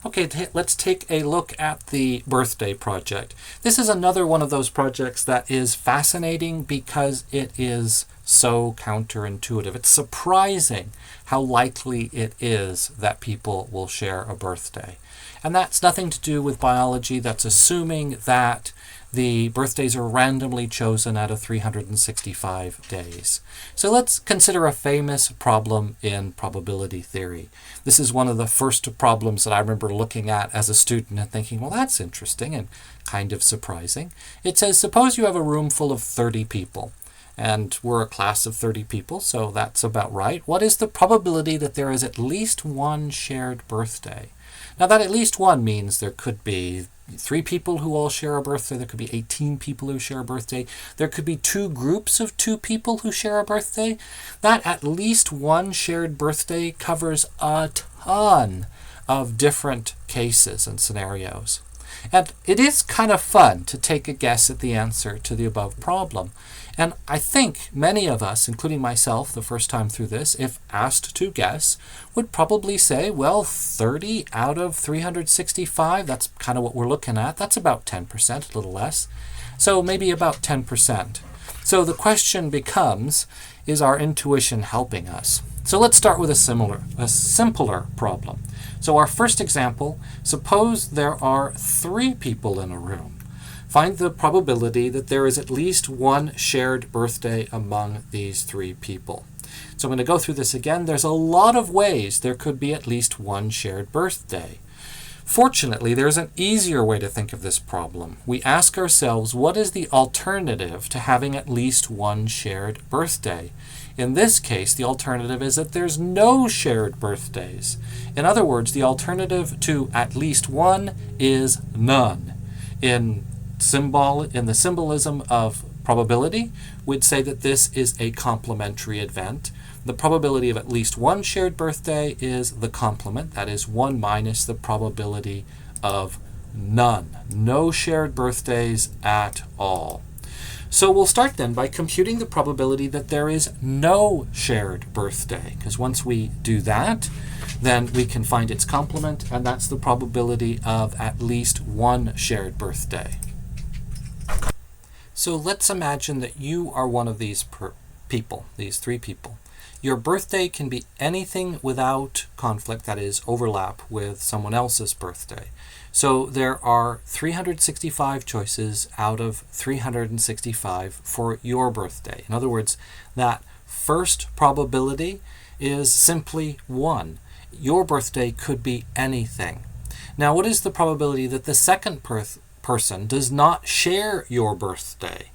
Okay, let's take a look at the birthday project. This is another one of those projects that is fascinating because it is so counterintuitive. It's surprising how likely it is that people will share a birthday. And that's nothing to do with biology. That's assuming that the birthdays are randomly chosen out of 365 days. So let's consider a famous problem in probability theory. This is one of the first problems that I remember looking at as a student and thinking, well, that's interesting and kind of surprising. It says, suppose you have a room full of 30 people. And we're a class of 30 people, so that's about right. What is the probability that there is at least one shared birthday? Now, that at least one means there could be 3 people who all share a birthday. There could be 18 people who share a birthday. There could be 2 groups of 2 people who share a birthday. That at least one shared birthday covers a ton of different cases and scenarios. And it is kind of fun to take a guess at the answer to the above problem. And I think many of us, including myself the first time through this, if asked to guess, would probably say, well, 30 out of 365, that's kind of what we're looking at. That's about 10%, a little less. So maybe about 10%. So the question becomes, is our intuition helping us? So let's start with a simpler problem. So our first example, suppose there are 3 people in a room. Find the probability that there is at least one shared birthday among these 3 people. So I'm going to go through this again. There's a lot of ways there could be at least one shared birthday. Fortunately, there's an easier way to think of this problem. We ask ourselves, what is the alternative to having at least one shared birthday? In this case, the alternative is that there's no shared birthdays. In other words, the alternative to at least one is none. In the symbolism of probability, we'd say that this is a complementary event. The probability of at least one shared birthday is the complement, that is 1 minus the probability of none. No shared birthdays at all. So we'll start then by computing the probability that there is no shared birthday, because once we do that, then we can find its complement, and that's the probability of at least one shared birthday. So let's imagine that you are one of these people, these 3 people. Your birthday can be anything without conflict, that is, overlap with someone else's birthday. So there are 365 choices out of 365 for your birthday. In other words, that first probability is simply 1. Your birthday could be anything. Now, what is the probability that the second person does not share your birthday?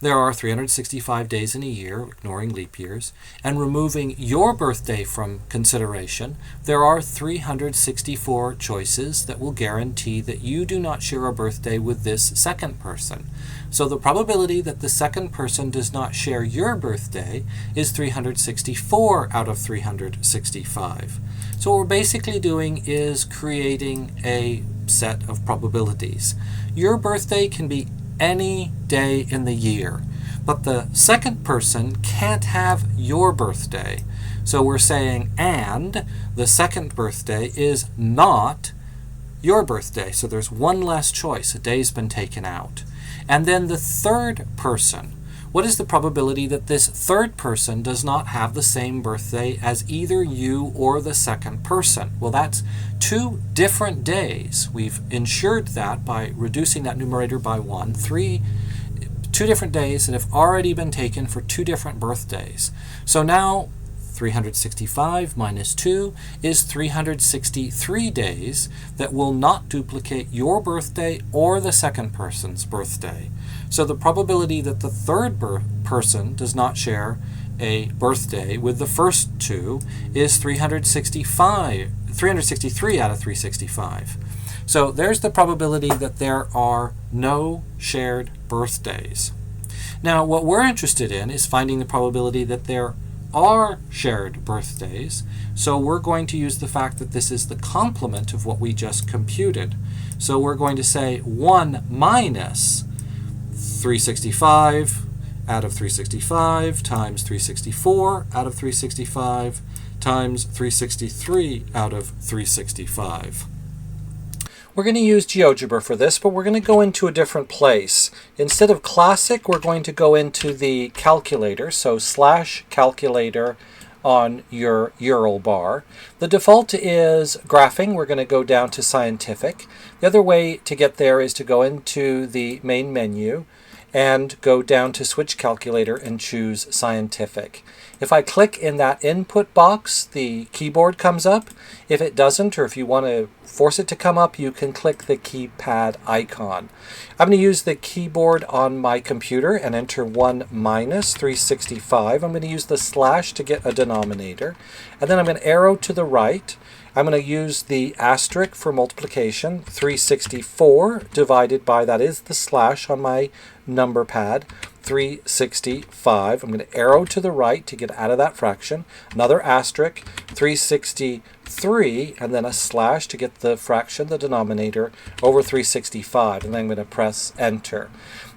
There are 365 days in a year, ignoring leap years, and removing your birthday from consideration, there are 364 choices that will guarantee that you do not share a birthday with this second person. So the probability that the second person does not share your birthday is 364 out of 365. So what we're basically doing is creating a set of probabilities. Your birthday can be any day in the year, but the second person can't have your birthday. So we're saying, and the second birthday is not your birthday. So there's one less choice. A day's been taken out. And then the third person. What is the probability that this third person does not have the same birthday as either you or the second person? Well, that's 2 different days. We've ensured that by reducing that numerator by 1. 2 different days that have already been taken for 2 different birthdays. So now 365 minus 2 is 363 days that will not duplicate your birthday or the second person's birthday. So the probability that the third person does not share a birthday with the first 2 is 363 out of 365. So there's the probability that there are no shared birthdays. Now, what we're interested in is finding the probability that there are shared birthdays. So we're going to use the fact that this is the complement of what we just computed. So we're going to say 1 minus 365 out of 365 times 364 out of 365 times 363 out of 365. We're going to use GeoGebra for this, but we're going to go into a different place. Instead of Classic, we're going to go into the calculator, so /calculator on your URL bar. The default is graphing. We're going to go down to Scientific. The other way to get there is to go into the main menu and go down to Switch Calculator and choose Scientific. If I click in that input box, the keyboard comes up. If it doesn't, or if you want to force it to come up, you can click the keypad icon. I'm going to use the keyboard on my computer and enter 1 minus 365. I'm going to use the slash to get a denominator. And then I'm going to arrow to the right. I'm going to use the asterisk for multiplication. 364 divided by, that is the slash on my number pad, 365. I'm going to arrow to the right to get out of that fraction. Another asterisk, 363, and then a slash to get the fraction, the denominator, over 365. And then I'm going to press enter.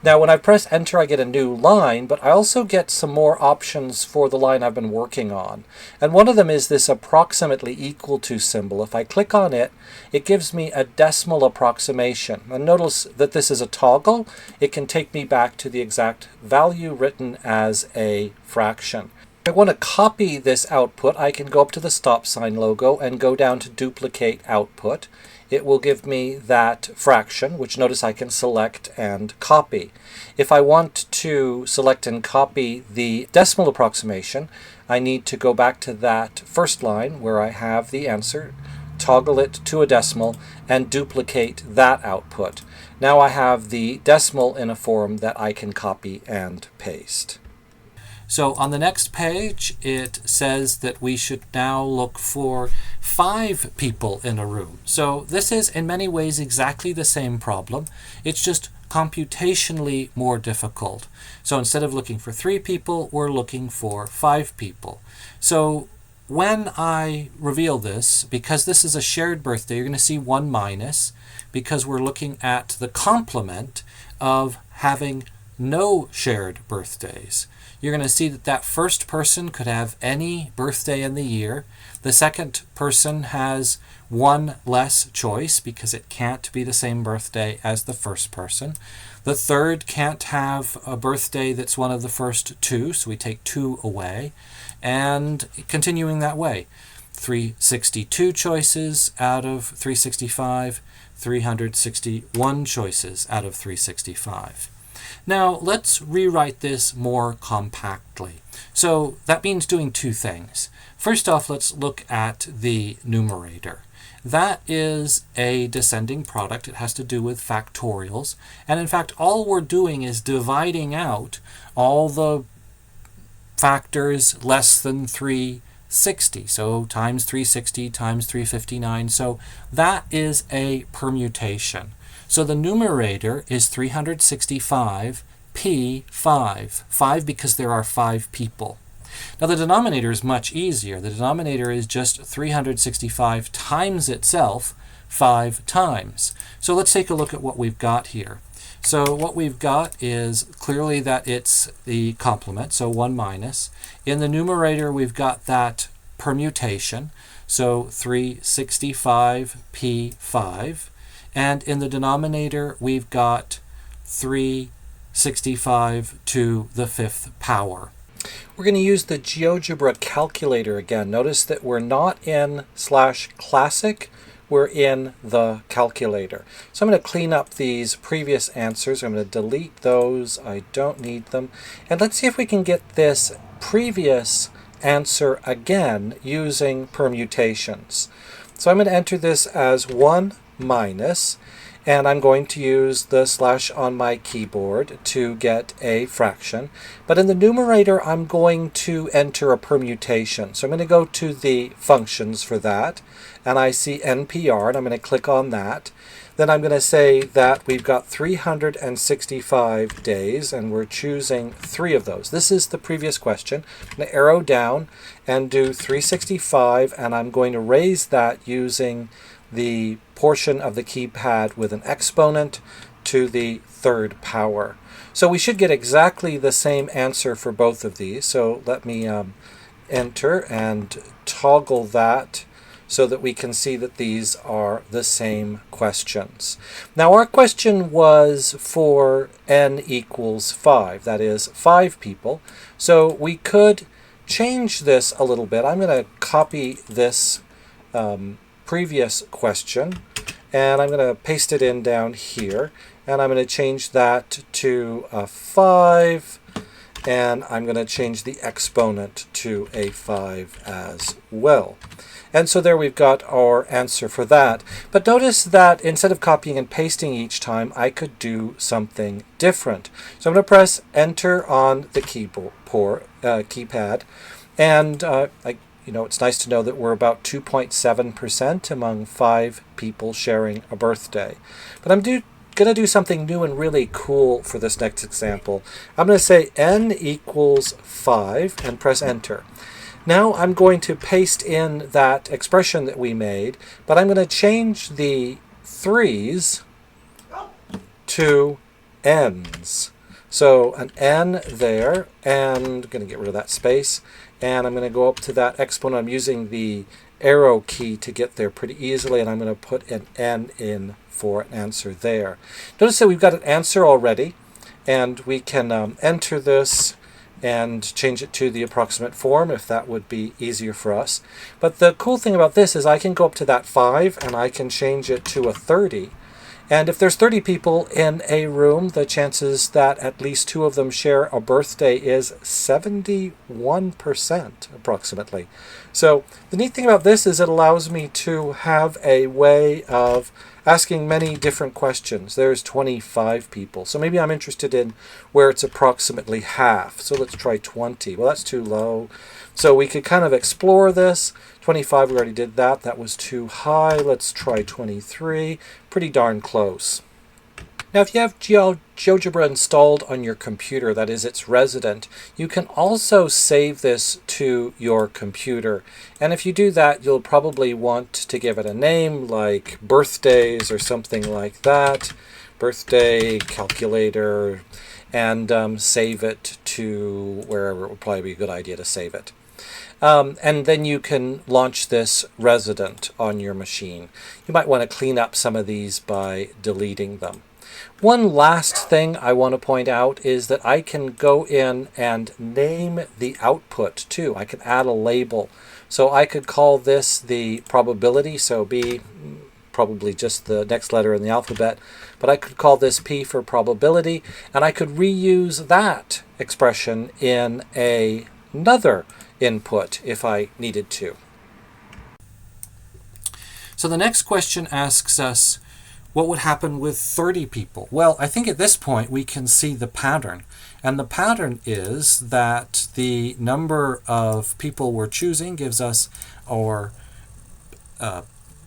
Now when I press enter, I get a new line, but I also get some more options for the line I've been working on. And one of them is this approximately equal to symbol. If I click on it, it gives me a decimal approximation. And notice that this is a toggle. It can take me back to the exact value written as a fraction. If I want to copy this output, I can go up to the stop sign logo and go down to duplicate output. It will give me that fraction, which notice I can select and copy. If I want to select and copy the decimal approximation, I need to go back to that first line where I have the answer, toggle it to a decimal, and duplicate that output. Now I have the decimal in a form that I can copy and paste. So on the next page, it says that we should now look for 5 people in a room. So this is in many ways exactly the same problem. It's just computationally more difficult. So instead of looking for 3 people, we're looking for 5 people. So when I reveal this, because this is a shared birthday, you're going to see 1 minus, because we're looking at the complement of having no shared birthdays. You're going to see that that first person could have any birthday in the year. The second person has 1 less choice because it can't be the same birthday as the first person. The third can't have a birthday that's one of the first 2, so we take 2 away. And continuing that way. 362 choices out of 365, 361 choices out of 365. Now let's rewrite this more compactly. So that means doing 2 things. First off, let's look at the numerator. That is a descending product. It has to do with factorials. And in fact, all we're doing is dividing out all the factors less than 360. So times 360 times 359. So that is a permutation. So the numerator is 365 P5. 5 because there are 5 people. Now the denominator is much easier. The denominator is just 365 times itself 5 times. So let's take a look at what we've got here. So what we've got is clearly that it's the complement, so 1 minus. In the numerator we've got that permutation, so 365 P5. And in the denominator, we've got 365 to the 5th power. We're going to use the GeoGebra calculator again. Notice that we're not in /classic, we're in the calculator. So I'm going to clean up these previous answers. I'm going to delete those. I don't need them. And let's see if we can get this previous answer again using permutations. So I'm going to enter this as 1 minus, and I'm going to use the slash on my keyboard to get a fraction. But in the numerator, I'm going to enter a permutation. So I'm going to go to the functions for that, and I see NPR, and I'm going to click on that. Then I'm going to say that we've got 365 days, and we're choosing 3 of those. This is the previous question. I'm going to arrow down and do 365, and I'm going to raise that using the portion of the keypad with an exponent to the 3rd power. So we should get exactly the same answer for both of these. So let me enter and toggle that so that we can see that these are the same questions. Now our question was for n equals 5, that is 5 people. So we could change this a little bit. I'm going to copy this previous question and I'm going to paste it in down here, and I'm going to change that to a 5, and I'm going to change the exponent to a 5 as well. And so there we've got our answer for that. But notice that instead of copying and pasting each time, I could do something different. So I'm going to press Enter on the keypad, and it's nice to know that we're about 2.7% among 5 people sharing a birthday. But I'm going to do something new and really cool for this next example. I'm going to say n equals 5 and press Enter. Now I'm going to paste in that expression that we made, but I'm going to change the 3's to n's. So an n there, and I'm going to get rid of that space, and I'm going to go up to that exponent. I'm using the arrow key to get there pretty easily, and I'm going to put an n in for an answer there. Notice that we've got an answer already, and we can enter this and change it to the approximate form if that would be easier for us. But the cool thing about this is I can go up to that 5 and I can change it to a 30. And if there's 30 people in a room, the chances that at least 2 of them share a birthday is 71% approximately. So the neat thing about this is it allows me to have a way of asking many different questions. There's 25 people. So maybe I'm interested in where it's approximately half. So let's try 20. Well, that's too low. So we could kind of explore this. 25, we already did that. That was too high. Let's try 23. Pretty darn close. Now, if you have GeoGebra installed on your computer, that is, it's resident, you can also save this to your computer. And if you do that, you'll probably want to give it a name like birthdays or something like that. Birthday calculator, and save it to wherever it would probably be a good idea to save it. And then you can launch this resident on your machine. You might want to clean up some of these by deleting them. One last thing I want to point out is that I can go in and name the output too. I can add a label. So I could call this the probability, so B, probably just the next letter in the alphabet, but I could call this P for probability, and I could reuse that expression in another input if I needed to. So the next question asks us, what would happen with 30 people? Well, I think at this point we can see the pattern. And the pattern is that the number of people we're choosing gives us our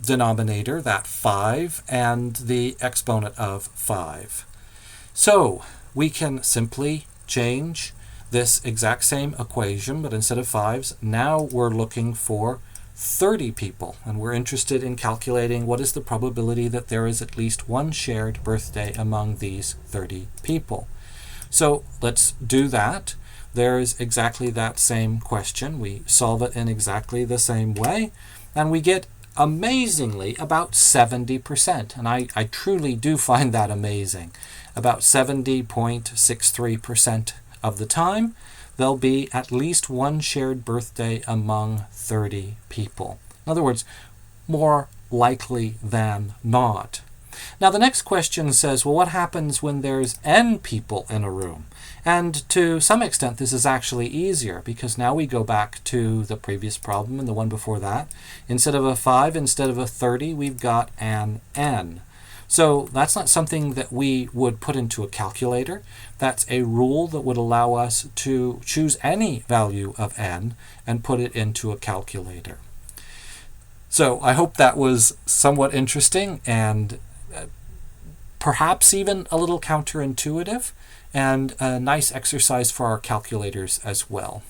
denominator, that 5, and the exponent of 5. So we can simply change this exact same equation, but instead of 5s, now we're looking for 30 people, and we're interested in calculating what is the probability that there is at least one shared birthday among these 30 people. So let's do that. There's exactly that same question. We solve it in exactly the same way, and we get amazingly about 70%, and I truly do find that amazing. About 70.63% of the time there'll be at least one shared birthday among 30 people. In other words, more likely than not. Now the next question says, well, what happens when there's n people in a room? And to some extent this is actually easier, because now we go back to the previous problem and the one before that. Instead of a 5, instead of a 30, we've got an n. So that's not something that we would put into a calculator. That's a rule that would allow us to choose any value of n and put it into a calculator. So I hope that was somewhat interesting and perhaps even a little counterintuitive, and a nice exercise for our calculators as well.